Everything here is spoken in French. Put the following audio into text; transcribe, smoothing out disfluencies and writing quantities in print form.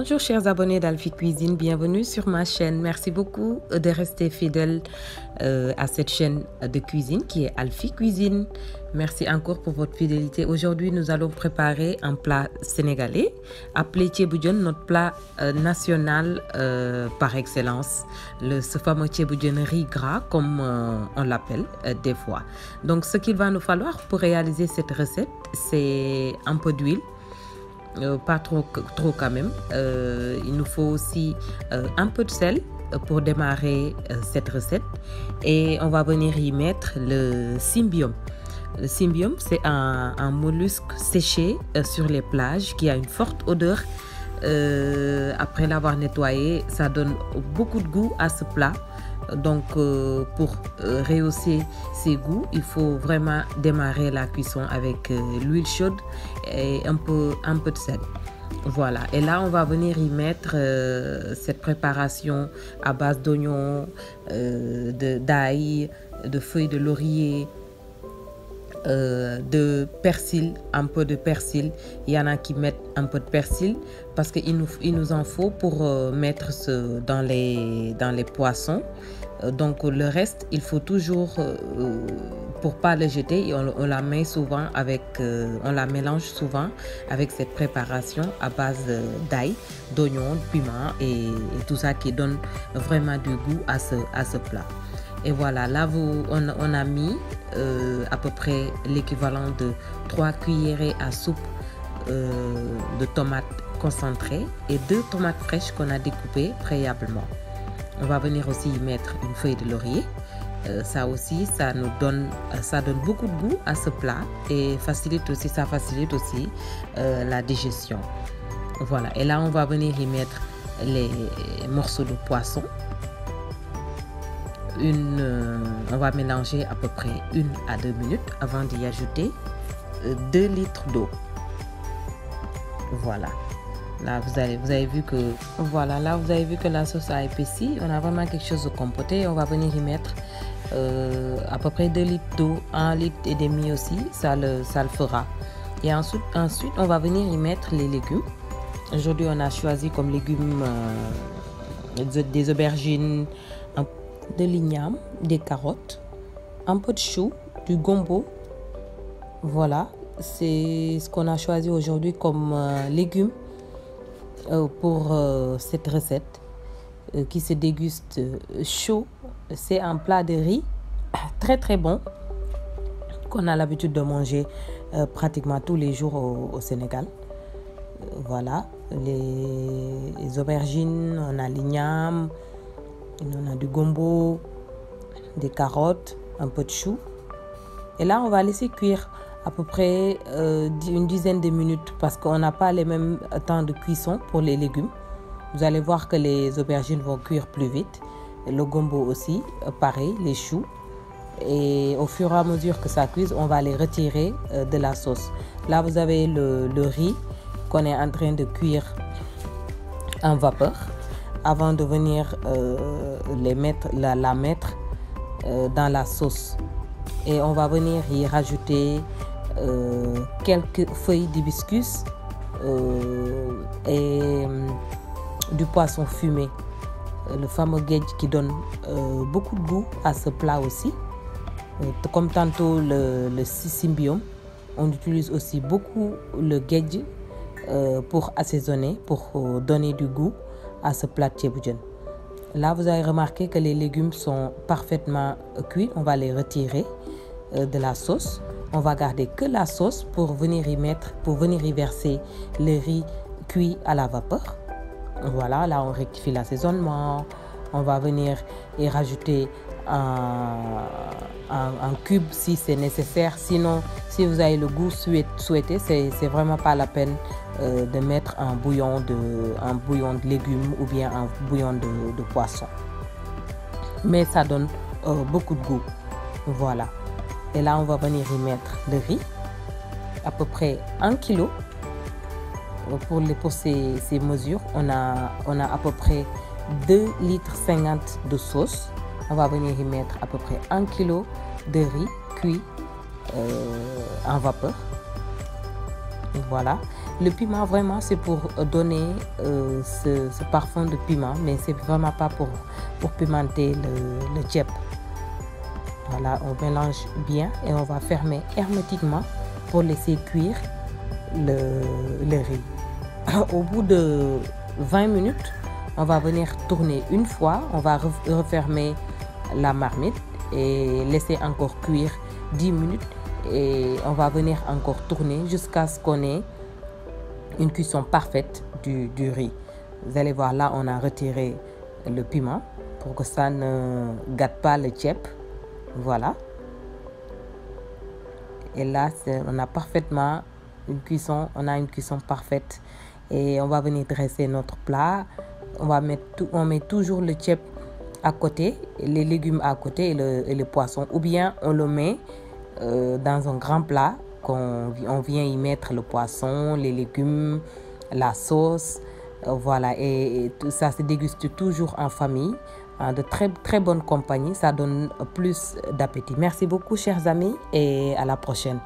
Bonjour chers abonnés d'Alphie Cuisine, bienvenue sur ma chaîne. Merci beaucoup de rester fidèles à cette chaîne de cuisine qui est Alphie Cuisine. Merci encore pour votre fidélité. Aujourd'hui, nous allons préparer un plat sénégalais appelé ceebu jën, notre plat national par excellence. Ce fameux ceebu jën riz gras comme on l'appelle des fois. Donc ce qu'il va nous falloir pour réaliser cette recette, c'est un peu d'huile. Pas trop quand même. Il nous faut aussi un peu de sel pour démarrer cette recette et on va venir y mettre le cymbium. Le cymbium, c'est un mollusque séché sur les plages qui a une forte odeur. Après l'avoir nettoyé, ça donne beaucoup de goût à ce plat. Donc pour rehausser ses goûts, il faut vraiment démarrer la cuisson avec l'huile chaude et un peu de sel. Voilà, et là on va venir y mettre cette préparation à base d'oignons, d'ail, de feuilles de laurier, de persil, un peu de persil. Il y en a qui mettent un peu de persil parce qu'il nous en faut pour mettre dans les poissons. Donc le reste, il faut toujours, pour pas le jeter, on la met souvent avec, on la mélange souvent avec cette préparation à base d'ail, d'oignons, de piment et tout ça qui donne vraiment du goût à ce plat. Et voilà, là on a mis à peu près l'équivalent de 3 cuillerées à soupe de tomates concentrées et 2 tomates fraîches qu'on a découpées préalablement. On va venir aussi y mettre une feuille de laurier. Ça aussi, ça donne beaucoup de goût à ce plat et ça facilite aussi la digestion. Voilà, et là on va venir y mettre les morceaux de poisson. On va mélanger à peu près 1 à 2 minutes avant d'y ajouter 2 litres d'eau. Voilà. Là, vous avez vu que la sauce a épaissi. On a vraiment quelque chose de compoté. On va venir y mettre à peu près 2 litres d'eau, 1,5 litre aussi. Ça le fera. Et ensuite, on va venir y mettre les légumes. Aujourd'hui, on a choisi comme légumes des aubergines, de l'igname, des carottes, un peu de chou, du gombo. Voilà, c'est ce qu'on a choisi aujourd'hui comme légumes pour cette recette qui se déguste chaud. C'est un plat de riz très bon qu'on a l'habitude de manger pratiquement tous les jours au Sénégal. Voilà, les aubergines, on a l'igname, on a du gombo, des carottes, un peu de chou. Et là, on va laisser cuire à peu près une dizaine de minutes parce qu'on n'a pas les mêmes temps de cuisson pour les légumes. Vous allez voir que les aubergines vont cuire plus vite. Le gombo aussi, pareil, les choux. Et au fur et à mesure que ça cuise, on va les retirer de la sauce. Là, vous avez le riz qu'on est en train de cuire en vapeur avant de venir la mettre dans la sauce. Et on va venir y rajouter quelques feuilles d'hibiscus et du poisson fumé, le fameux guedj qui donne beaucoup de goût à ce plat aussi. Comme tantôt le cymbium, on utilise aussi beaucoup le guedj pour assaisonner, pour donner du goût à ce plat de ceebu jën. Là, vous avez remarqué que les légumes sont parfaitement cuits. On va les retirer de la sauce. On va garder que la sauce pour venir y verser le riz cuit à la vapeur. Voilà, là on rectifie l'assaisonnement. On va venir y rajouter un cube si c'est nécessaire. Sinon, si vous avez le goût souhaité, c'est vraiment pas la peine de mettre un bouillon de légumes ou bien un bouillon de poisson. Mais ça donne beaucoup de goût. Voilà. Et là, on va venir y mettre le riz, à peu près 1 kg. Pour ces mesures, on a à peu près 2,50 litres de sauce. On va venir y mettre à peu près 1 kg de riz cuit en vapeur. Voilà. Le piment, vraiment, c'est pour donner ce parfum de piment, mais c'est vraiment pas pour pimenter le ceeb. Voilà, on mélange bien et on va fermer hermétiquement pour laisser cuire le riz. Au bout de 20 minutes, on va venir tourner une fois, on va refermer la marmite et laisser encore cuire 10 minutes et on va venir encore tourner jusqu'à ce qu'on ait une cuisson parfaite du riz. Vous allez voir, là on a retiré le piment pour que ça ne gâte pas le ceeb. Voilà. Et là on a parfaitement une cuisson parfaite et on va venir dresser notre plat. On met toujours le ceeb à côté, les légumes à côté et le poisson, ou bien on le met dans un grand plat, on vient y mettre le poisson, les légumes, la sauce, voilà, et tout ça se déguste toujours en famille, de très bonne compagnie, ça donne plus d'appétit. Merci beaucoup chers amis et à la prochaine.